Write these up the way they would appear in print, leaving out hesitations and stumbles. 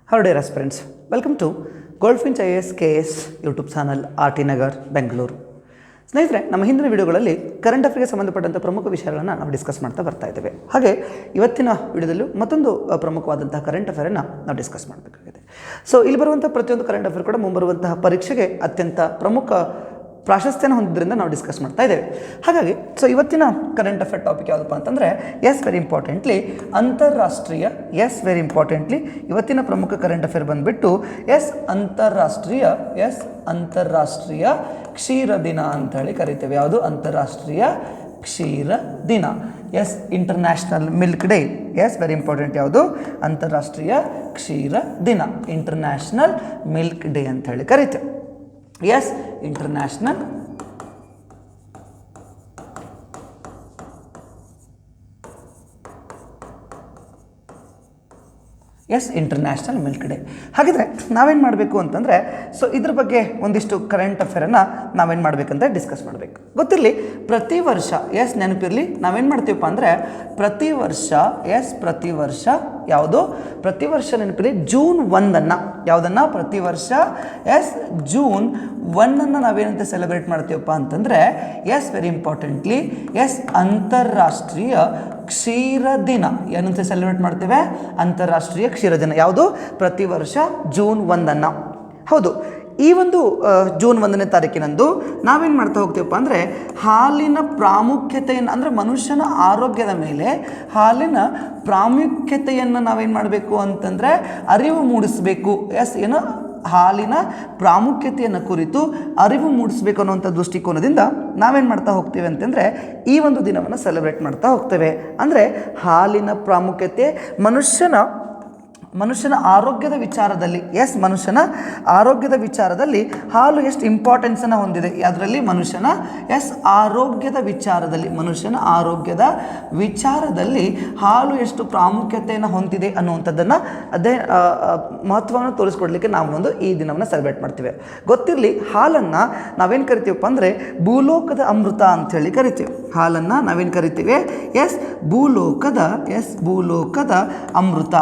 Hello dear aspirants, welcome to Goldfinch IAS KS YouTube channel RT Nagar Bengaluru. ಸ್ನೇಹಿತರೆ, ನಮ್ಮ ಹಿಂದಿನ ವಿಡಿಯೋಗಳಲ್ಲಿ current ಅಫೇರ್ಗೆ ಸಂಬಂಧಪಟ್ಟಂಥ ಪ್ರಮುಖ ವಿಷಯಗಳನ್ನು ನಾವು ಡಿಸ್ಕಸ್ ಮಾಡ್ತಾ ಬರ್ತಾ ಇದ್ದೇವೆ. ಹಾಗೆ ಇವತ್ತಿನ ವಿಡಿಯೋದಲ್ಲೂ ಮತ್ತೊಂದು ಪ್ರಮುಖವಾದಂತಹ ಕರೆಂಟ್ ಅಫೇರನ್ನು ನಾವು ಡಿಸ್ಕಸ್ ಮಾಡಬೇಕಾಗಿದೆ. ಸೊ ಇಲ್ಲಿ ಬರುವಂಥ ಪ್ರತಿಯೊಂದು ಕರೆಂಟ್ ಅಫೇರ್ ಕೂಡ ಮುಂಬರುವಂತಹ ಪರೀಕ್ಷೆಗೆ ಅತ್ಯಂತ ಪ್ರಮುಖ ಪ್ರಾಶಸ್ತ್ಯನ ಹೊಂದಿದ್ದರಿಂದ ನಾವು ಡಿಸ್ಕಸ್ ಮಾಡ್ತಾ ಇದ್ದೇವೆ. ಹಾಗಾಗಿ ಸೊ ಇವತ್ತಿನ ಕರೆಂಟ್ ಅಫೇರ್ ಟಾಪಿಕ್ ಯಾವುದಪ್ಪ ಅಂತಂದರೆ ವೆರಿ ಇಂಪಾರ್ಟೆಂಟ್ಲಿ ಇವತ್ತಿನ ಪ್ರಮುಖ ಕರೆಂಟ್ ಅಫೇರ್ ಬಂದುಬಿಟ್ಟು ಅಂತಾರಾಷ್ಟ್ರೀಯ ಕ್ಷೀರ ದಿನ ಅಂತ ಹೇಳಿ ಕರಿತೇವೆ. ಯಾವುದು? ಅಂತಾರಾಷ್ಟ್ರೀಯ ಕ್ಷೀರ ದಿನ. International milk day. Very important. ಯಾವುದು? ಅಂತಾರಾಷ್ಟ್ರೀಯ ಕ್ಷೀರ ದಿನ, ಇಂಟರ್ನ್ಯಾಷನಲ್ ಮಿಲ್ಕ್ ಡೇ ಅಂತ ಹೇಳಿ ಕರಿತೇವೆ. International international milk day. ಹಾಗಿದ್ರೆ ನಾವೇನು ಮಾಡಬೇಕು ಅಂತಂದರೆ, ಸೊ ಇದ್ರ ಬಗ್ಗೆ ಒಂದಿಷ್ಟು ಕರೆಂಟ್ ಅಫೇರನ್ನು ನಾವೇನು ಮಾಡಬೇಕಂತ ಡಿಸ್ಕಸ್ ಮಾಡಬೇಕು. ಗೊತ್ತಿರಲಿ, ಪ್ರತಿ ವರ್ಷ ನೆನಪಿರಲಿ, ನಾವೇನು ಮಾಡ್ತೀವಪ್ಪ ಅಂದರೆ ಪ್ರತಿ ವರ್ಷ ಯಾವುದು? ಪ್ರತಿ ವರ್ಷ ನೆನಪಿರಲಿ, ಜೂನ್ 1 ಯಾವುದನ್ನು? ಪ್ರತಿ ವರ್ಷ ಜೂನ್ 1 ನಾವೇನಂತ ಸೆಲೆಬ್ರೇಟ್ ಮಾಡ್ತೀವಪ್ಪ ಅಂತಂದರೆ ವೆರಿ ಇಂಪಾರ್ಟೆಂಟ್ಲಿ ಅಂತಾರಾಷ್ಟ್ರೀಯ ಕ್ಷೀರ ದಿನ. ಏನಂತ ಸೆಲೆಬ್ರೇಟ್ ಮಾಡ್ತೇವೆ? ಅಂತಾರಾಷ್ಟ್ರೀಯ ಕ್ಷೀರ ದಿನ. ಯಾವುದು? ಪ್ರತಿ ವರ್ಷ ಜೂನ್ 1. ಹೌದು, ಈ ಒಂದು ಜೂನ್ 1ನೇ ತಾರೀಕಿನಂದು ನಾವೇನು ಮಾಡ್ತಾ ಹೋಗ್ತೀವಪ್ಪ ಅಂದರೆ ಹಾಲಿನ ಪ್ರಾಮುಖ್ಯತೆಯನ್ನು, ಅಂದರೆ ಮನುಷ್ಯನ ಆರೋಗ್ಯದ ಮೇಲೆ ಹಾಲಿನ ಪ್ರಾಮುಖ್ಯತೆಯನ್ನು ನಾವೇನು ಮಾಡಬೇಕು ಅಂತಂದರೆ ಅರಿವು ಮೂಡಿಸಬೇಕು. ಏನು? ಹಾಲಿನ ಪ್ರಾಮುಖ್ಯತೆಯನ್ನು ಕುರಿತು ಅರಿವು ಮೂಡಿಸಬೇಕು ಅನ್ನುವಂಥ ದೃಷ್ಟಿಕೋನದಿಂದ ನಾವೇನು ಮಾಡ್ತಾ ಹೋಗ್ತೇವೆ ಅಂತಂದರೆ ಈ ಒಂದು ದಿನವನ್ನು ಸೆಲೆಬ್ರೇಟ್ ಮಾಡ್ತಾ ಹೋಗ್ತೇವೆ. ಅಂದರೆ ಹಾಲಿನ ಪ್ರಾಮುಖ್ಯತೆ ಮನುಷ್ಯನ ಆರೋಗ್ಯದ ವಿಚಾರದಲ್ಲಿ, ಮನುಷ್ಯನ ಆರೋಗ್ಯದ ವಿಚಾರದಲ್ಲಿ ಹಾಲು ಎಷ್ಟು ಇಂಪಾರ್ಟೆನ್ಸನ್ನು ಹೊಂದಿದೆ. ಅದರಲ್ಲಿ ಮನುಷ್ಯನ ಆರೋಗ್ಯದ ವಿಚಾರದಲ್ಲಿ ಹಾಲು ಎಷ್ಟು ಪ್ರಾಮುಖ್ಯತೆಯನ್ನು ಹೊಂದಿದೆ ಅನ್ನುವಂಥದ್ದನ್ನು ಅದೇ ಮಹತ್ವವನ್ನು ತೋರಿಸ್ಕೊಡ್ಲಿಕ್ಕೆ ನಾವು ಒಂದು ಈ ದಿನವನ್ನು ಸೆಲೆಬ್ರೇಟ್ ಮಾಡ್ತೀವಿ. ಗೊತ್ತಿರಲಿ, ಹಾಲನ್ನು ನಾವೇನು ಕರಿತೀವಪ್ಪ ಅಂದರೆ ಭೂಲೋಕದ ಅಮೃತ ಅಂಥೇಳಿ ಕರಿತೀವಿ. ಹಾಲನ್ನು ನಾವೇನು ಕರಿತೀವಿ? ಭೂಲೋಕದ ಅಮೃತ.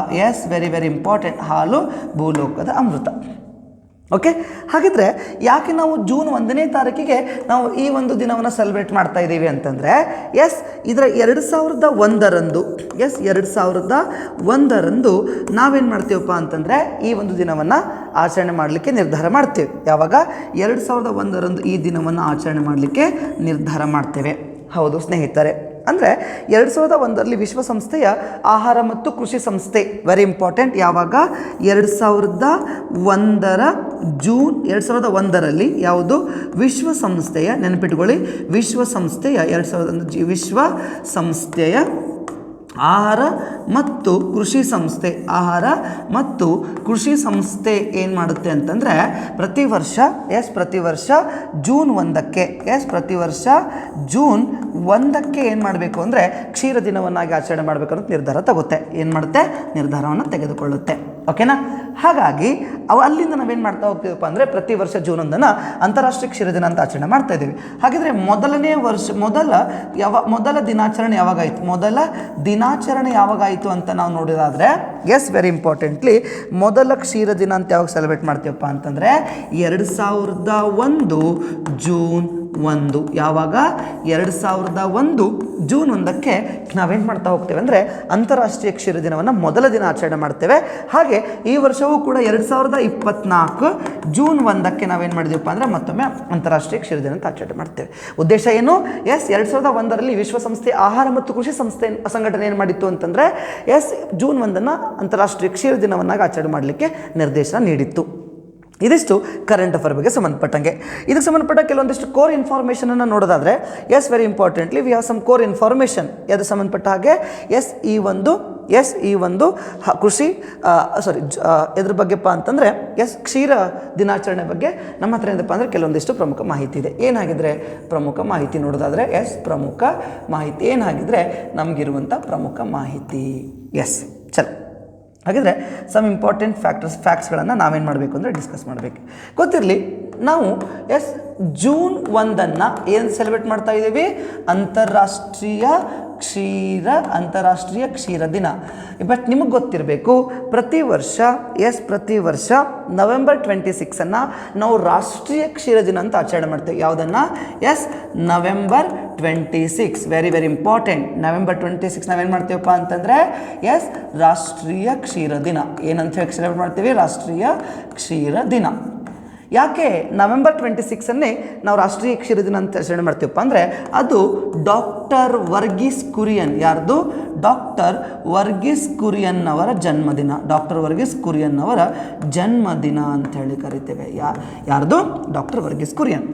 Very important. ಹಾಲು ಭೂಲೋಕದ ಅಮೃತ. ಓಕೆ, ಹಾಗಿದ್ರೆ ಯಾಕೆ ನಾವು ಜೂನ್ 1ನೇ ತಾರೀಕಿಗೆ ನಾವು ಈ ಒಂದು ದಿನವನ್ನು ಸೆಲೆಬ್ರೇಟ್ ಮಾಡ್ತಾ ಇದ್ದೀವಿ ಅಂತಂದರೆ ಇದರ 2001ರಂದು ನಾವೇನು ಮಾಡ್ತೀವಪ್ಪ ಅಂತಂದರೆ ಈ ಒಂದು ದಿನವನ್ನು ಆಚರಣೆ ಮಾಡಲಿಕ್ಕೆ ನಿರ್ಧಾರ ಮಾಡ್ತೇವೆ. ಯಾವಾಗ? 2001ರಂದು ಈ ದಿನವನ್ನು ಆಚರಣೆ ಮಾಡಲಿಕ್ಕೆ ನಿರ್ಧಾರ ಮಾಡ್ತೇವೆ. ಹೌದು ಸ್ನೇಹಿತರೆ, ಅಂದರೆ 2001ರಲ್ಲಿ ವಿಶ್ವಸಂಸ್ಥೆಯ ಆಹಾರ ಮತ್ತು ಕೃಷಿ ಸಂಸ್ಥೆ, ವೆರಿ ಇಂಪಾರ್ಟೆಂಟ್. ಯಾವಾಗ? 2001ರಲ್ಲಿ ಯಾವುದು? ವಿಶ್ವಸಂಸ್ಥೆಯ, ನೆನಪಿಟ್ಕೊಳ್ಳಿ, ವಿಶ್ವಸಂಸ್ಥೆಯ ಆಹಾರ ಮತ್ತು ಕೃಷಿ ಸಂಸ್ಥೆ ಏನು ಮಾಡುತ್ತೆ ಅಂತಂದರೆ ಪ್ರತಿ ವರ್ಷ ಜೂನ್ 1ಕ್ಕೆ ಏನು ಮಾಡಬೇಕು ಅಂದರೆ ಕ್ಷೀರ ದಿನವನ್ನಾಗಿ ಆಚರಣೆ ಮಾಡಬೇಕು ಅನ್ನೋ ನಿರ್ಧಾರ ತಗುತ್ತೆ. ಏನು ಮಾಡುತ್ತೆ? ನಿರ್ಧಾರವನ್ನು ತೆಗೆದುಕೊಳ್ಳುತ್ತೆ. ಓಕೆನಾ? ಹಾಗಾಗಿ ಅಲ್ಲಿಂದ ನಾವೇನು ಮಾಡ್ತಾ ಹೋಗ್ತೀವಪ್ಪ ಅಂದರೆ ಪ್ರತಿ ವರ್ಷ ಜೂನ್ 1 ಅಂತಾರಾಷ್ಟ್ರೀಯ ಕ್ಷೀರ ದಿನ ಅಂತ ಆಚರಣೆ ಮಾಡ್ತಾ ಇದ್ದೀವಿ. ಹಾಗಿದ್ರೆ ಮೊದಲ ದಿನಾಚರಣೆ ಯಾವಾಗಾಯಿತು ಅಂತ ನಾವು ನೋಡೋದಾದರೆ ವೆರಿ ಇಂಪಾರ್ಟೆಂಟ್ಲಿ ಮೊದಲ ಕ್ಷೀರ ದಿನ ಅಂತ ಯಾವಾಗ ಸೆಲೆಬ್ರೇಟ್ ಮಾಡ್ತೀವಪ್ಪ ಅಂತಂದರೆ 2001 ಜೂನ್ 1. ಯಾವಾಗ? 2001 ಜೂನ್ 1ಕ್ಕೆ ನಾವೇನು ಮಾಡ್ತಾ ಹೋಗ್ತೇವೆ ಅಂದರೆ ಅಂತಾರಾಷ್ಟ್ರೀಯ ಕ್ಷೀರ ದಿನವನ್ನು ಮೊದಲ ದಿನ ಆಚರಣೆ ಮಾಡ್ತೇವೆ. ಹಾಗೆ ಈ ವರ್ಷವೂ ಕೂಡ 2024 ಜೂನ್ 1ಕ್ಕೆ ನಾವೇನು ಮಾಡಿದೀವಪ್ಪ ಅಂದರೆ ಮತ್ತೊಮ್ಮೆ ಅಂತಾರಾಷ್ಟ್ರೀಯ ಕ್ಷೀರ ದಿನ ಅಂತ ಆಚರಣೆ ಮಾಡ್ತೇವೆ. ಉದ್ದೇಶ ಏನು? 2001ರಲ್ಲಿ ವಿಶ್ವಸಂಸ್ಥೆ ಆಹಾರ ಮತ್ತು ಕೃಷಿ ಸಂಘಟನೆ ಏನು ಮಾಡಿತ್ತು ಅಂತಂದರೆ ಜೂನ್ 1 ಅಂತಾರಾಷ್ಟ್ರೀಯ ಕ್ಷೀರ ದಿನವನ್ನಾಗಿ ಆಚರಣೆ ಮಾಡಲಿಕ್ಕೆ ನಿರ್ದೇಶನ ನೀಡಿತ್ತು. ಇದಿಷ್ಟು ಕರೆಂಟ್ ಅಫೇರ್ ಬಗ್ಗೆ ಸಂಬಂಧಪಟ್ಟಂಗೆ. ಇದಕ್ಕೆ ಸಂಬಂಧಪಟ್ಟ ಕೆಲವೊಂದಿಷ್ಟು ಕೋರ್ ಇನ್ಫಾರ್ಮೇಷನನ್ನು ನೋಡೋದಾದರೆ very importantly we have some core information. ಅದಕ್ಕೆ ಸಂಬಂಧಪಟ್ಟ ಹಾಗೆ ಈ ಒಂದು ಕೃಷಿ ಇದ್ರ ಬಗ್ಗೆಪ್ಪ ಅಂತಂದರೆ ಕ್ಷೀರ ದಿನಾಚರಣೆ ಬಗ್ಗೆ ನಮ್ಮ ಹತ್ರ ಏನಪ್ಪ ಅಂದರೆ ಕೆಲವೊಂದಿಷ್ಟು ಪ್ರಮುಖ ಮಾಹಿತಿ ಇದೆ. ಏನಾಗಿದ್ರೆ ಪ್ರಮುಖ ಮಾಹಿತಿ ನೋಡೋದಾದರೆ ಪ್ರಮುಖ ಮಾಹಿತಿ ಏನಾಗಿದ್ರೆ ನಮಗಿರುವಂಥ ಪ್ರಮುಖ ಮಾಹಿತಿ ಚಲೋ. ಹಾಗಿದ್ರೆ ಸಮ್ ಇಂಪಾರ್ಟೆಂಟ್ ಫ್ಯಾಕ್ಟ್ಸ್ಗಳನ್ನು ನಾವೇನು ಮಾಡಬೇಕು ಅಂದರೆ ಡಿಸ್ಕಸ್ ಮಾಡಬೇಕು. ಗೊತ್ತಿರಲಿ, ನಾವು ಜೂನ್ 1 ಏನು ಸೆಲೆಬ್ರೇಟ್ ಮಾಡ್ತಾ ಇದ್ದೀವಿ? ಅಂತಾರಾಷ್ಟ್ರೀಯ ಕ್ಷೀರ ದಿನ. ಬಟ್ ನಿಮಗೆ ಗೊತ್ತಿರಬೇಕು, ಪ್ರತಿ ವರ್ಷ ನವೆಂಬರ್ 26 ನಾವು ರಾಷ್ಟ್ರೀಯ ಕ್ಷೀರ ದಿನ ಅಂತ ಆಚರಣೆ ಮಾಡ್ತೇವೆ. ಯಾವುದನ್ನು? November 26. Very very important. November 26 ನಾವೇನು ಮಾಡ್ತೀವಪ್ಪ ಅಂತಂದರೆ ರಾಷ್ಟ್ರೀಯ ಕ್ಷೀರ ದಿನ. ಏನಂತ ಹೇಳಿ ಸೆಲೆಬ್ರೇಟ್ ಮಾಡ್ತೀವಿ? ರಾಷ್ಟ್ರೀಯ ಕ್ಷೀರ ದಿನ. ಯಾಕೆ ನವೆಂಬರ್ 26 ನಾವು ರಾಷ್ಟ್ರೀಯ ಕ್ಷೀರ ದಿನ ಅಂತ ಆಚರಣೆ ಮಾಡ್ತೀವಪ್ಪ ಅಂದರೆ ಅದು ಡಾಕ್ಟರ್ ವರ್ಗೀಸ್ ಕುರಿಯನ್. ಯಾರ್ದು? ಡಾಕ್ಟರ್ ವರ್ಗೀಸ್ ಕುರಿಯನ್ ಅವರ ಜನ್ಮದಿನ. ಡಾಕ್ಟರ್ ವರ್ಗೀಸ್ ಕುರಿಯನ್ ಅವರ ಜನ್ಮದಿನ ಅಂತ ಹೇಳಿ ಕರಿತೇವೆ. ಯಾರ್ದು? ಡಾಕ್ಟರ್ ವರ್ಗೀಸ್ ಕುರಿಯನ್.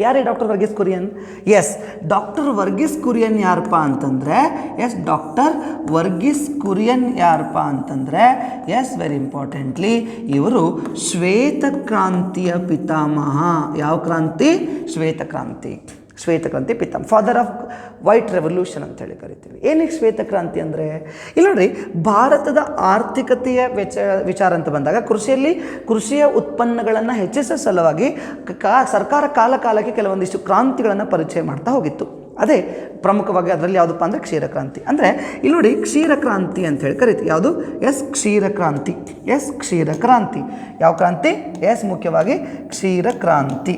ಯಾರೇ ಡಾಕ್ಟರ್ ವರ್ಗೀಸ್ ಕುರಿಯನ್? ಡಾಕ್ಟರ್ ವರ್ಗೀಸ್ ಕುರಿಯನ್ ಯಾರಪ್ಪ ಅಂತಂದರೆ ಡಾಕ್ಟರ್ ವರ್ಗೀಸ್ ಕುರಿಯನ್ ಯಾರಪ್ಪ ಅಂತಂದರೆ ವೆರಿ ಇಂಪಾರ್ಟೆಂಟ್ಲಿ ಇವರು ಶ್ವೇತಕ್ರಾಂತಿಯ ಪಿತಾಮಹ. ಯಾವ ಕ್ರಾಂತಿ? ಶ್ವೇತಕ್ರಾಂತಿ ಪಿತಾಮಹ. ಫಾದರ್ ಆಫ್ ವೈಟ್ ರೆವಲ್ಯೂಷನ್ ಅಂತ ಹೇಳಿ ಕರಿತೀವಿ. ಏನಕ್ಕೆ ಶ್ವೇತಕ್ರಾಂತಿ ಅಂದರೆ? ಇಲ್ಲಿ ನೋಡ್ರಿ, ಭಾರತದ ಆರ್ಥಿಕತೆಯ ವಿಚಾರ ಅಂತ ಬಂದಾಗ ಕೃಷಿಯ ಉತ್ಪನ್ನಗಳನ್ನು ಹೆಚ್ಚಿಸುವ ಸಲುವಾಗಿ ಸರ್ಕಾರ ಕಾಲಕ್ಕೆ ಕೆಲವೊಂದಿಷ್ಟು ಕ್ರಾಂತಿಗಳನ್ನು ಪರಿಚಯ ಮಾಡ್ತಾ ಹೋಗಿತ್ತು. ಅದೇ ಪ್ರಮುಖವಾಗಿ ಅದರಲ್ಲಿ ಯಾವುದಪ್ಪ ಅಂದರೆ ಕ್ಷೀರಕ್ರಾಂತಿ. ಅಂದರೆ ಇಲ್ಲಿ ನೋಡಿ, ಕ್ಷೀರಕ್ರಾಂತಿ ಅಂತ ಹೇಳಿ ಕರಿತೀವಿ. ಯಾವುದು? ಕ್ಷೀರಕ್ರಾಂತಿ. ಕ್ಷೀರಕ್ರಾಂತಿ. ಯಾವ ಕ್ರಾಂತಿ? ಮುಖ್ಯವಾಗಿ ಕ್ಷೀರಕ್ರಾಂತಿ.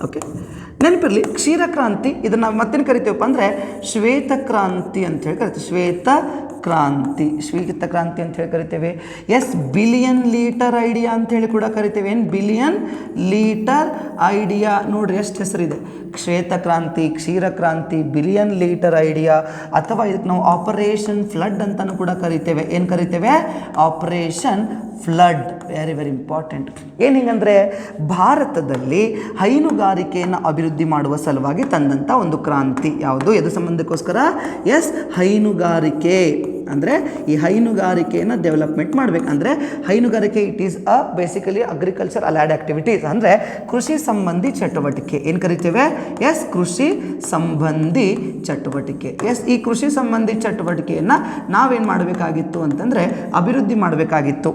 ಓಕೆ, ನೆನಪಿರಲಿ. ಕ್ಷೀರಕ್ರಾಂತಿ ಇದನ್ನು ನಾವು ಮತ್ತೇನು ಕರಿತೀವಪ್ಪ ಅಂದರೆ ಶ್ವೇತಕ್ರಾಂತಿ ಅಂತ ಹೇಳಿ ಕರಿತೀವಿ. ಶ್ವೇತಕ್ರಾಂತಿ ಅಂತ ಹೇಳಿ ಕರಿತೇವೆ. ಬಿಲಿಯನ್ ಲೀಟರ್ ಐಡಿಯಾ ಅಂತ ಹೇಳಿ ಕೂಡ ಕರಿತೇವೆ. ಏನು? Billion litre idea. ನೋಡ್ರಿ ಎಷ್ಟು ಹೆಸರಿದೆ: ಶ್ವೇತಕ್ರಾಂತಿ, ಕ್ಷೀರಕ್ರಾಂತಿ, ಬಿಲಿಯನ್ ಲೀಟರ್ ಐಡಿಯಾ, ಅಥವಾ ಇದಕ್ಕೆ ನಾವು ಆಪರೇಷನ್ ಫ್ಲಡ್ ಅಂತಲೂ ಕೂಡ ಕರಿತೇವೆ. ಏನು ಕರಿತೇವೆ? Operation flood. Very very important. ಏನು ಹಿಂಗಂದರೆ, ಭಾರತದಲ್ಲಿ ಹೈನುಗಾರಿಕೆಯನ್ನು ಅಭಿವೃದ್ಧಿ ಮಾಡುವ ಸಲುವಾಗಿ ತಂದಂಥ ಒಂದು ಕ್ರಾಂತಿ. ಯಾವುದು? ಎದು ಸಂಬಂಧಕ್ಕೋಸ್ಕರ? ಹೈನುಗಾರಿಕೆ. ಅಂದರೆ ಈ ಹೈನುಗಾರಿಕೆಯನ್ನು ಡೆವಲಪ್ಮೆಂಟ್ ಮಾಡಬೇಕಂದ್ರೆ ಹೈನುಗಾರಿಕೆ it is basically agriculture allied activities. ಅಂದರೆ ಕೃಷಿ ಸಂಬಂಧಿ ಚಟುವಟಿಕೆ. ಏನು ಕರಿತೇವೆ? ಕೃಷಿ ಸಂಬಂಧಿ ಚಟುವಟಿಕೆ. ಈ ಕೃಷಿ ಸಂಬಂಧಿ ಚಟುವಟಿಕೆಯನ್ನು ನಾವೇನು ಮಾಡಬೇಕಾಗಿತ್ತು ಅಂತಂದರೆ ಅಭಿವೃದ್ಧಿ ಮಾಡಬೇಕಾಗಿತ್ತು.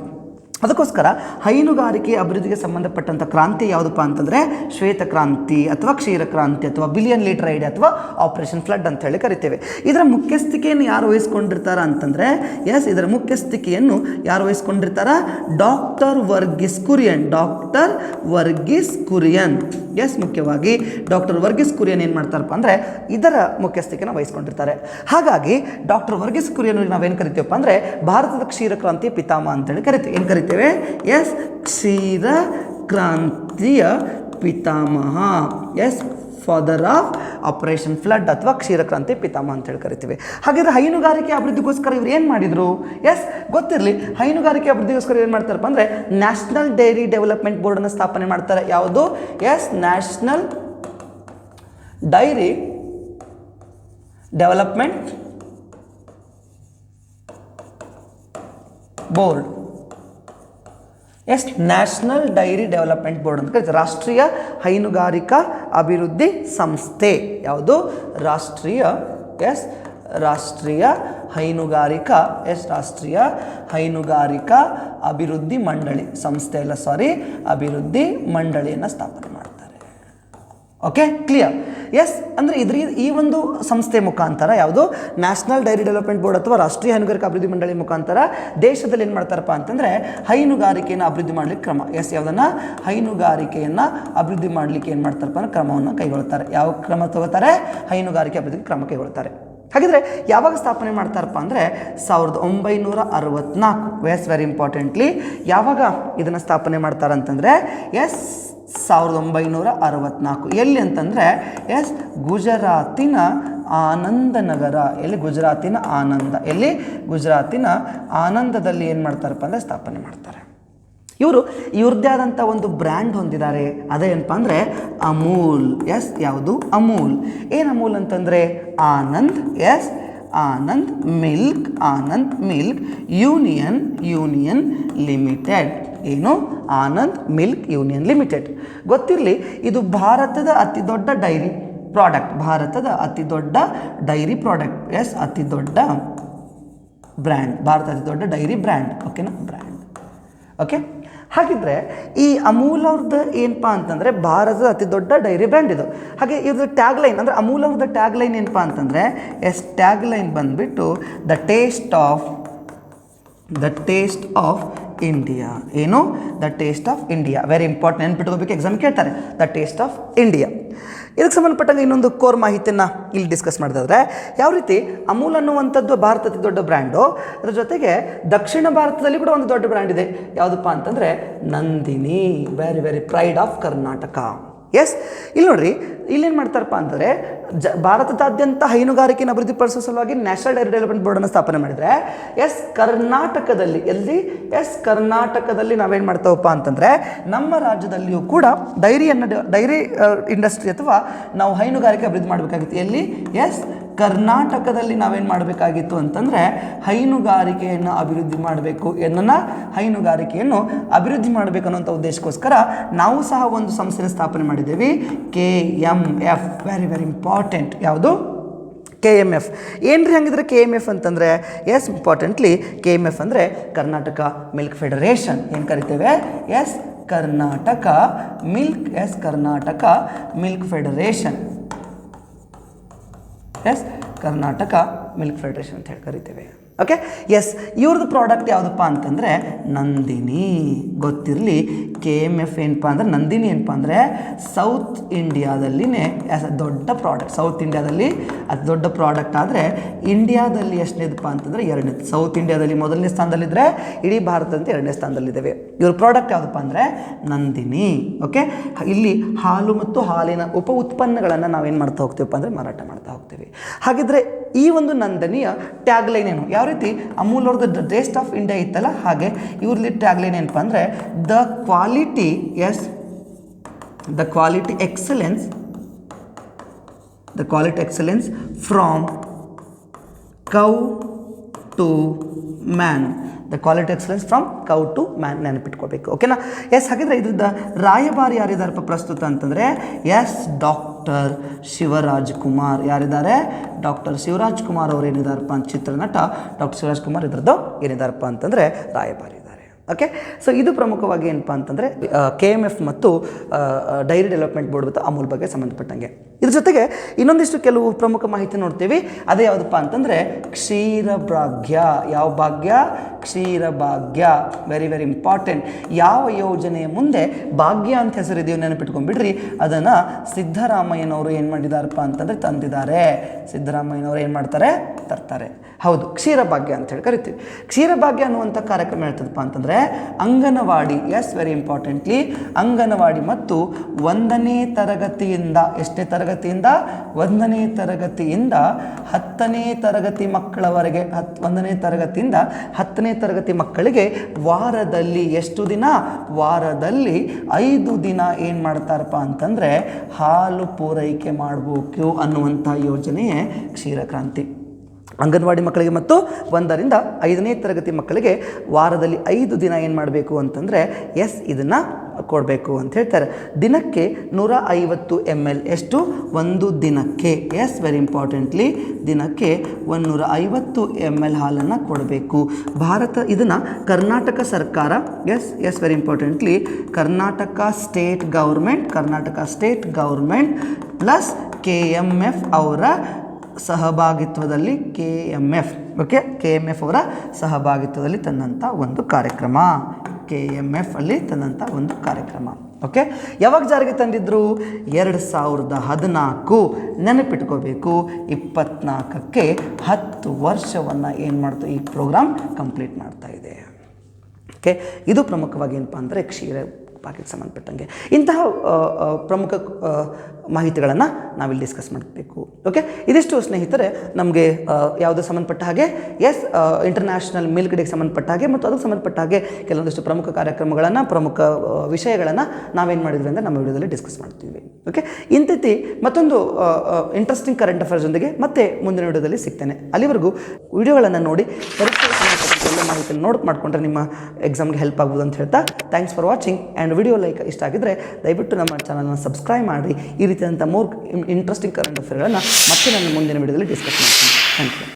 ಅದಕ್ಕೋಸ್ಕರ ಹೈನುಗಾರಿಕೆ ಅಭಿವೃದ್ಧಿಗೆ ಸಂಬಂಧಪಟ್ಟಂಥ ಕ್ರಾಂತಿ ಯಾವುದಪ್ಪ ಅಂತಂದರೆ ಶ್ವೇತಕ್ರಾಂತಿ ಅಥವಾ ಕ್ಷೀರಕ್ರಾಂತಿ ಅಥವಾ ಬಿಲಿಯನ್ ಲೀಟರ್ ಐಡಿಯಾ ಅಥವಾ ಆಪರೇಷನ್ ಫ್ಲಡ್ ಅಂತ ಹೇಳಿ ಕರಿತೇವೆ. ಇದರ ಮುಖ್ಯಸ್ಥಿಕೆಯನ್ನು ಯಾರು ವಹಿಸ್ಕೊಂಡಿರ್ತಾರ ಅಂತಂದರೆ ಇದರ ಮುಖ್ಯಸ್ಥಿಕೆಯನ್ನು ಯಾರು ವಹಿಸ್ಕೊಂಡಿರ್ತಾರ? ಡಾಕ್ಟರ್ ವರ್ಗೀಸ್ ಕುರಿಯನ್. ಮುಖ್ಯವಾಗಿ ಡಾಕ್ಟರ್ ವರ್ಗೀಸ್ ಕುರಿಯನ್ ಏನು ಮಾಡ್ತಾರಪ್ಪ ಅಂದರೆ ಇದರ ಮುಖ್ಯಸ್ಥಿಕೆಯನ್ನು ವಹಿಸ್ಕೊಂಡಿರ್ತಾರೆ. ಹಾಗಾಗಿ ಡಾಕ್ಟರ್ ವರ್ಗೀಸ್ ಕುರಿಯನ್ ನಾವೇನು ಕರಿತೀವಪ್ಪ ಅಂದರೆ ಭಾರತದ ಕ್ಷೀರಕ್ರಾಂತಿಯ ಪಿತಾಮಹ ಅಂತೇಳಿ ಕರಿತೀವಿ. ಏನು ಕರಿತೇವೆ? ಕ್ಷೀರಕ್ರಾಂತಿಯ ಪಿತಾಮಹ. ಫಾದರ್ ಆಫ್ ಆಪರೇಷನ್ ಫ್ಲಡ್ ಅಥವಾ ಕ್ಷೀರಕ್ರಾಂತಿ ಪಿತಾಮಹ ಅಂತ ಹೇಳಿ ಕರಿತೀವಿ. ಹಾಗಾದರೆ ಹೈನುಗಾರಿಕೆ ಅಭಿವೃದ್ಧಿಗೋಸ್ಕರ ಇವರು ಏನು ಮಾಡಿದರು? ಗೊತ್ತಿರಲಿ, ಹೈನುಗಾರಿಕೆ ಅಭಿವೃದ್ಧಿಗೋಸ್ಕರ ಏನು ಮಾಡ್ತಾರಪ್ಪ ಅಂದರೆ ನ್ಯಾಷನಲ್ ಡೈರಿ ಡೆವಲಪ್ಮೆಂಟ್ ಬೋರ್ಡನ್ನು ಸ್ಥಾಪನೆ ಮಾಡ್ತಾರೆ. ಯಾವುದು? National dairy development board. National dairy development board ಅಂತ ಕರೀತಾರೆ. ರಾಷ್ಟ್ರೀಯ ಹೈನುಗಾರಿಕಾ ಅಭಿವೃದ್ಧಿ ಸಂಸ್ಥೆ. ಯಾವುದು? ರಾಷ್ಟ್ರೀಯ ಹೈನುಗಾರಿಕಾ ರಾಷ್ಟ್ರೀಯ ಹೈನುಗಾರಿಕಾ ಅಭಿವೃದ್ಧಿ ಮಂಡಳಿ ಸಂಸ್ಥೆ ಅಲ್ಲ, ಅಭಿವೃದ್ಧಿ ಮಂಡಳಿಯನ್ನು ಸ್ಥಾಪನೆ ಮಾಡ್ತಾರೆ. Okay, clear? ಅಂದರೆ ಈ ಒಂದು ಸಂಸ್ಥೆ ಮುಖಾಂತರ ಯಾವುದು ನ್ಯಾಷನಲ್ ಡೈರಿ ಡೆವಲಪ್ಮೆಂಟ್ ಬೋರ್ಡ್ ಅಥವಾ ರಾಷ್ಟ್ರೀಯ ಹೈನುಗಾರಿಕಾ ಅಭಿವೃದ್ಧಿ ಮಂಡಳಿ ಮುಖಾಂತರ ದೇಶದಲ್ಲಿ ಏನು ಮಾಡ್ತಾರಪ್ಪ ಅಂತಂದರೆ ಹೈನುಗಾರಿಕೆಯನ್ನು ಅಭಿವೃದ್ಧಿ ಮಾಡಲಿಕ್ಕೆ ಕ್ರಮ. ಯಾವುದನ್ನು? ಹೈನುಗಾರಿಕೆಯನ್ನು ಅಭಿವೃದ್ಧಿ ಮಾಡಲಿಕ್ಕೆ ಏನು ಮಾಡ್ತಾರಪ್ಪ ಅಂದರೆ ಕ್ರಮವನ್ನು ಕೈಗೊಳ್ತಾರೆ. ಯಾವ ಕ್ರಮ ತಗೋತಾರೆ? ಹೈನುಗಾರಿಕೆ ಅಭಿವೃದ್ಧಿ ಕ್ರಮ ಕೈಗೊಳ್ತಾರೆ. ಹಾಗಿದ್ರೆ ಯಾವಾಗ ಸ್ಥಾಪನೆ ಮಾಡ್ತಾರಪ್ಪ ಅಂದರೆ 1964. ವೆರಿ ಇಂಪಾರ್ಟೆಂಟ್ಲಿ ಯಾವಾಗ ಇದನ್ನು ಸ್ಥಾಪನೆ ಮಾಡ್ತಾರಂತಂದರೆ 1964. ಎಲ್ಲಿ ಅಂತಂದರೆ ಗುಜರಾತಿನ ಆನಂದನಗರ. ಎಲ್ಲಿ? ಗುಜರಾತಿನ ಆನಂದ. ಎಲ್ಲಿ? ಗುಜರಾತಿನ ಆನಂದದಲ್ಲಿ ಏನು ಮಾಡ್ತಾರಪ್ಪ ಅಂದರೆ ಸ್ಥಾಪನೆ ಮಾಡ್ತಾರೆ. ಇವ್ರದ್ದೇ ಆದಂಥ ಒಂದು ಬ್ರ್ಯಾಂಡ್ ಹೊಂದಿದ್ದಾರೆ. ಅದೇನಪ್ಪ ಅಂದರೆ ಅಮೂಲ್. ಯಾವುದು? ಅಮೂಲ್. ಏನು ಅಮೂಲ್ ಅಂತಂದರೆ Anand. Anand milk union limited. ಏನು? Anand milk union limited. ಗೊತ್ತಿರಲಿ, ಇದು ಭಾರತದ ಅತಿ ದೊಡ್ಡ ಡೈರಿ ಪ್ರಾಡಕ್ಟ್. ಅತಿ ದೊಡ್ಡ ಬ್ರ್ಯಾಂಡ್. ಭಾರತದ ಅತಿ ದೊಡ್ಡ ಡೈರಿ ಬ್ರ್ಯಾಂಡ್. ಓಕೆನಾ? ಬ್ರ್ಯಾಂಡ್. ಓಕೆ. ಹಾಗಿದ್ರೆ ಈ ಅಮೂಲ್ ಅವ್ರದ್ದು ಏನಪ್ಪ ಅಂತಂದರೆ ಭಾರತದ ಅತಿ ದೊಡ್ಡ ಡೈರಿ ಬ್ರ್ಯಾಂಡ್ ಇದು. ಹಾಗೆ ಇದ್ರ ಟ್ಯಾಗ್ಲೈನ್ ಅಂದರೆ ಅಮೂಲ್ ಅವ್ರದ್ದು ಟ್ಯಾಗ್ಲೈನ್ ಏನಪ್ಪ ಅಂತಂದರೆ ಟ್ಯಾಗ್ಲೈನ್ ಬಂದುಬಿಟ್ಟು ದ ಟೇಸ್ಟ್ ಆಫ್ ಇಂಡಿಯಾ. ಏನು? The taste of India. Very important, ನೆನ್ಪಿಟ್ಕೋಬೇಕು, ಎಕ್ಸಾಮ್ ಕೇಳ್ತಾರೆ. The taste of India. ಇದಕ್ಕೆ ಸಂಬಂಧಪಟ್ಟಂಗೆ ಇನ್ನೊಂದು ಕೋರ್ ಮಾಹಿತಿಯನ್ನು ಇಲ್ಲಿ ಡಿಸ್ಕಸ್ ಮಾಡಿದ್ರೆ ಯಾವ ರೀತಿ ಅಮೂಲ್ ಅನ್ನುವಂಥದ್ದು ಭಾರತದ ಅತಿ ದೊಡ್ಡ ಬ್ರ್ಯಾಂಡು, ಅದ್ರ ಜೊತೆಗೆ ದಕ್ಷಿಣ ಭಾರತದಲ್ಲಿ ಕೂಡ ಒಂದು ದೊಡ್ಡ ಬ್ರ್ಯಾಂಡ್ ಇದೆ. ಯಾವುದಪ್ಪ ಅಂತಂದರೆ Nandini. Very very pride of Karnataka. Yes, ಇಲ್ಲಿ ನೋಡ್ರಿ, ಇಲ್ಲೇನು ಮಾಡ್ತಾರಪ್ಪ ಅಂತಂದರೆ ಭಾರತದಾದ್ಯಂತ ಹೈನುಗಾರಿಕೆಯನ್ನು ಅಭಿವೃದ್ಧಿಪಡಿಸುವ ಸಲುವಾಗಿ ನ್ಯಾಷನಲ್ ಡೈರಿ ಡೆವಲಪ್ಮೆಂಟ್ ಬೋರ್ಡನ್ನು ಸ್ಥಾಪನೆ ಮಾಡಿದರೆ ಕರ್ನಾಟಕದಲ್ಲಿ ಕರ್ನಾಟಕದಲ್ಲಿ ನಾವೇನು ಮಾಡ್ತಾವಪ್ಪ ಅಂತಂದರೆ ನಮ್ಮ ರಾಜ್ಯದಲ್ಲಿಯೂ ಕೂಡ ಡೈರಿ ಇಂಡಸ್ಟ್ರಿ ಅಥವಾ ನಾವು ಹೈನುಗಾರಿಕೆ ಅಭಿವೃದ್ಧಿ ಮಾಡಬೇಕಾಗಿತ್ತು. ಎಲ್ಲಿ? ಕರ್ನಾಟಕದಲ್ಲಿ ನಾವೇನು ಮಾಡಬೇಕಾಗಿತ್ತು ಅಂತಂದರೆ ಹೈನುಗಾರಿಕೆಯನ್ನು ಅಭಿವೃದ್ಧಿ ಮಾಡಬೇಕು, ಹೈನುಗಾರಿಕೆಯನ್ನು ಅಭಿವೃದ್ಧಿ ಮಾಡಬೇಕು ಅನ್ನೋಂಥ ಉದ್ದೇಶಕ್ಕೋಸ್ಕರ ನಾವು ಸಹ ಒಂದು ಸಂಸ್ಥೆನ ಸ್ಥಾಪನೆ ಮಾಡಿದ್ದೇವೆ, KMF. Very very important. ಯಾವುದು? KMF. ಏನ್ರಿ ಹಂಗಿದ್ರೆ KMF ಅಂತಂದರೆ ಇಂಪಾರ್ಟೆಂಟ್ಲಿ KMF ಅಂದರೆ ಕರ್ನಾಟಕ ಮಿಲ್ಕ್ ಫೆಡರೇಷನ್. ಏನು ಕರಿತೇವೆ? Karnataka milk federation. Karnataka milk federation ಅಂತ ಹೇಳಿ ಕರಿತೇವೆ. ಓಕೆ. ಇವ್ರದ್ದು ಪ್ರಾಡಕ್ಟ್ ಯಾವುದಪ್ಪ ಅಂತಂದರೆ ನಂದಿನಿ. ಗೊತ್ತಿರಲಿ, KMF ಏನಪ್ಪ ಅಂದರೆ ನಂದಿನಿ ಏನಪ್ಪ ಅಂದರೆ ಸೌತ್ ಇಂಡಿಯಾದಲ್ಲಿನೇ ದೊಡ್ಡ ಪ್ರಾಡಕ್ಟ್. ಸೌತ್ ಇಂಡಿಯಾದಲ್ಲಿ ಅತಿ ದೊಡ್ಡ ಪ್ರಾಡಕ್ಟ್ ಆದರೆ ಇಂಡಿಯಾದಲ್ಲಿ ಎಷ್ಟನೇದಪ್ಪ ಅಂತಂದರೆ 2ನೇ. ಸೌತ್ ಇಂಡಿಯಾದಲ್ಲಿ 1ನೇ ಸ್ಥಾನದಲ್ಲಿದ್ದರೆ ಇಡೀ ಭಾರತದಂತೆ 2ನೇ ಸ್ಥಾನದಲ್ಲಿದ್ದಾವೆ. ಇವ್ರ ಪ್ರಾಡಕ್ಟ್ ಯಾವುದಪ್ಪ ಅಂದರೆ ನಂದಿನಿ. ಓಕೆ. ಇಲ್ಲಿ ಹಾಲು ಮತ್ತು ಹಾಲಿನ ಉಪ ಉತ್ಪನ್ನಗಳನ್ನು ನಾವೇನು ಮಾಡ್ತಾ ಹೋಗ್ತೀವಪ್ಪ ಅಂದರೆ ಮಾರಾಟ ಮಾಡ್ತಾ ಹೋಗ್ತೀವಿ. ಹಾಗಿದ್ರೆ ಈ ಒಂದು ನಂದಿನಿಯ ಟ್ಯಾಗ್ಲೈನ್ ಏನು? ಯಾವ ರೀತಿ ಅಮೂಲ್ ಅವ್ರದ್ದು ಟೇಸ್ಟ್ ಆಫ್ ಇಂಡಿಯಾ ಇತ್ತಲ್ಲ, ಹಾಗೆ ಇವ್ರಲ್ಲಿ ಟ್ಯಾಗ್ಲೈನ್ ಏನಪ್ಪ ಅಂದರೆ the quality excellence from cow to man. The quality excellence from cow to man ನೆನಪಿಟ್ಕೋಬೇಕು. ಓಕೆನಾ? ಹಾಗಿದ್ರೆ ಇದ್ರದ್ದು ರಾಯಭಾರಿ ಯಾರಿದ್ದಾರೆ ಪ್ರಸ್ತುತ ಅಂತಂದರೆ ಡಾಕ್ಟರ್ ಶಿವರಾಜ್ ಕುಮಾರ್. ಯಾರಿದ್ದಾರೆ? ಡಾಕ್ಟರ್ ಶಿವರಾಜ್ ಕುಮಾರ್ ಅವರು ಏನಿದಾರಪ್ಪ ಅಂತ ಚಿತ್ರನಟ ಡಾಕ್ಟರ್ ಶಿವರಾಜ್ ಕುಮಾರ್ ಇದ್ರದ್ದು ಏನಿದಾರಪ್ಪ ಅಂತಂದರೆ ರಾಯಭಾರಿ ಇದ್ದಾರೆ. ಓಕೆ. ಇದು ಪ್ರಮುಖವಾಗಿ ಏನಪ್ಪ ಅಂತಂದರೆ KMF ಮತ್ತು ಡೈರಿ ಡೆವಲಪ್ಮೆಂಟ್ ಬೋರ್ಡ್ ಮತ್ತು ಅಮೂಲ್ ಬಗ್ಗೆ ಸಂಬಂಧಪಟ್ಟಂಗೆ. ಇದ್ರ ಜೊತೆಗೆ ಇನ್ನೊಂದಿಷ್ಟು ಕೆಲವು ಪ್ರಮುಖ ಮಾಹಿತಿ ನೋಡ್ತೀವಿ. ಅದೇ ಯಾವುದಪ್ಪ ಅಂತಂದರೆ ಕ್ಷೀರಭಾಗ್ಯ. ಯಾವ ಭಾಗ್ಯ? ಕ್ಷೀರಭಾಗ್ಯ. Very very important. ಯಾವ ಯೋಜನೆಯ ಮುಂದೆ ಭಾಗ್ಯ ಅಂತ ಹೆಸರಿದೆಯೋ ನೆನಪಿಟ್ಕೊಂಡ್ಬಿಡ್ರಿ. ಅದನ್ನು ಸಿದ್ದರಾಮಯ್ಯನವರು ಏನು ಮಾಡಿದಾರಪ್ಪ ಅಂತಂದರೆ ತಂದಿದ್ದಾರೆ. ಸಿದ್ದರಾಮಯ್ಯನವರು ಏನು ಮಾಡ್ತಾರೆ? ತರ್ತಾರೆ. ಹೌದು, ಕ್ಷೀರಭಾಗ್ಯ ಅಂತ ಹೇಳಿ ಕರಿತೀವಿ. ಕ್ಷೀರಭಾಗ್ಯ ಅನ್ನುವಂಥ ಕಾರ್ಯಕ್ರಮ ಹೇಳ್ತದಪ್ಪ ಅಂತಂದರೆ ಅಂಗನವಾಡಿ. ವೆರಿ ಇಂಪಾರ್ಟೆಂಟ್ಲಿ ಅಂಗನವಾಡಿ ಮತ್ತು 1ನೇ ತರಗತಿಯಿಂದ 1ನೇ ತರಗತಿಯಿಂದ 10ನೇ ತರಗತಿ ಮಕ್ಕಳವರೆಗೆ 1ನೇ ತರಗತಿಯಿಂದ 10ನೇ ತರಗತಿ ಮಕ್ಕಳಿಗೆ ವಾರದಲ್ಲಿ ಎಷ್ಟು ದಿನ? ವಾರದಲ್ಲಿ 5 ದಿನ ಏನು ಮಾಡ್ತಾರಪ್ಪ ಅಂತಂದರೆ ಹಾಲು ಪೂರೈಕೆ ಮಾಡಬೇಕು ಅನ್ನುವಂಥ ಯೋಜನೆಯೇ ಕ್ಷೀರಕ್ರಾಂತಿ. ಅಂಗನವಾಡಿ ಮಕ್ಕಳಿಗೆ ಮತ್ತು 1ರಿಂದ 5ನೇ ತರಗತಿ ಮಕ್ಕಳಿಗೆ ವಾರದಲ್ಲಿ 5 ದಿನ ಏನು ಮಾಡಬೇಕು ಅಂತಂದರೆ ಇದನ್ನು ಕೊಡಬೇಕು ಅಂತ ಹೇಳ್ತಾರೆ. ದಿನಕ್ಕೆ 150 ml. ಎಷ್ಟು? ಒಂದು ದಿನಕ್ಕೆ. ವೆರಿ ಇಂಪಾರ್ಟೆಂಟ್ಲಿ ದಿನಕ್ಕೆ 150 ml ಹಾಲನ್ನು ಕೊಡಬೇಕು. ಇದನ್ನು ಕರ್ನಾಟಕ ಸರ್ಕಾರ very importantly Karnataka state government plus KMF ಅವರ ಸಹಭಾಗಿತ್ವದಲ್ಲಿ KMF ಅವರ ಸಹಭಾಗಿತ್ವದಲ್ಲಿ ತಂದಂಥ ಒಂದು ಕಾರ್ಯಕ್ರಮ. KMF ಅಲ್ಲಿ ತಂದಂಥ ಒಂದು ಕಾರ್ಯಕ್ರಮ. ಓಕೆ. ಯಾವಾಗ ಜಾರಿಗೆ ತಂದಿದ್ರು? 2014. ನೆನಪಿಟ್ಕೋಬೇಕು. 24ಕ್ಕೆ 10 ವರ್ಷವನ್ನು ಏನು ಮಾಡ್ತು ಈ ಪ್ರೋಗ್ರಾಮ್ ಕಂಪ್ಲೀಟ್ ಮಾಡ್ತಾ ಇದೆ. ಓಕೆ. ಇದು ಪ್ರಮುಖವಾಗಿ ಏನಪ್ಪ ಅಂದರೆ ಕ್ಷೀರಭಾಗ್ಯಕ್ಕೆ ಸಂಬಂಧಪಟ್ಟಂಗೆ ಇಂತಹ ಪ್ರಮುಖ ಮಾಹಿತಿಗಳನ್ನು ನಾವಿಲ್ಲಿ ಡಿಸ್ಕಸ್ ಮಾಡಬೇಕು. ಓಕೆ. ಇದಿಷ್ಟು ಸ್ನೇಹಿತರೆ ನಮಗೆ ಯಾವುದೋ ಸಂಬಂಧಪಟ್ಟ ಹಾಗೆ ಇಂಟರ್ನ್ಯಾಷನಲ್ ಮಿಲ್ಕ್ ಡೇಗೆ ಸಂಬಂಧಪಟ್ಟ ಹಾಗೆ ಮತ್ತು ಅದಕ್ಕೆ ಸಂಬಂಧಪಟ್ಟ ಹಾಗೆ ಕೆಲವೊಂದಿಷ್ಟು ಪ್ರಮುಖ ಕಾರ್ಯಕ್ರಮಗಳನ್ನು ಪ್ರಮುಖ ವಿಷಯಗಳನ್ನು ನಾವೇನು ಮಾಡಿದ್ವಿ ಅಂದರೆ ನಮ್ಮ ವಿಡಿಯೋದಲ್ಲಿ ಡಿಸ್ಕಸ್ ಮಾಡ್ತೀವಿ. ಓಕೆ. ಇಂಥತಿ ಮತ್ತೊಂದು ಇಂಟ್ರೆಸ್ಟಿಂಗ್ ಕರೆಂಟ್ ಅಫೇರ್ಸ್ ಜೊತೆಗೆ ಮತ್ತೆ ಮುಂದಿನ ವಿಡಿಯೋದಲ್ಲಿ ಸಿಗ್ತೇನೆ. ಅಲ್ಲಿವರೆಗೂ ವಿಡಿಯೋಗಳನ್ನು ನೋಡಿ ಪರೀಕ್ಷೆಗೆ ಸಂಬಂಧಪಟ್ಟ ಎಲ್ಲ ಮಾಹಿತಿಯನ್ನು ನೋಟ್ ಮಾಡಿಕೊಂಡ್ರೆ ನಿಮ್ಮ ಎಕ್ಸಾಮ್ಗೆ ಹೆಲ್ಪ್ ಆಗ್ಬೋದು ಅಂತ ಹೇಳ್ತಾ thanks for watching. And video ಇಷ್ಟ ಆಗಿದ್ದರೆ ದಯವಿಟ್ಟು ನಮ್ಮ ಚಾನಲ್ನ ಸಬ್ಸ್ಕ್ರೈಬ್ ಮಾಡಿ. ಈ ರೀತಿಯಾದಂಥ ಮೋರ್ ಇಂಟ್ರೆಸ್ಟಿಂಗ್ ಕರೆಂಟ್ ಅಫೇರ್ಗಳನ್ನು ಮತ್ತೆ ನಾನು ಮುಂದಿನ ವಿಡಿಯೋದಲ್ಲಿ ಡಿಸ್ಕಸ್ ಮಾಡ್ತೀನಿ. Thank you.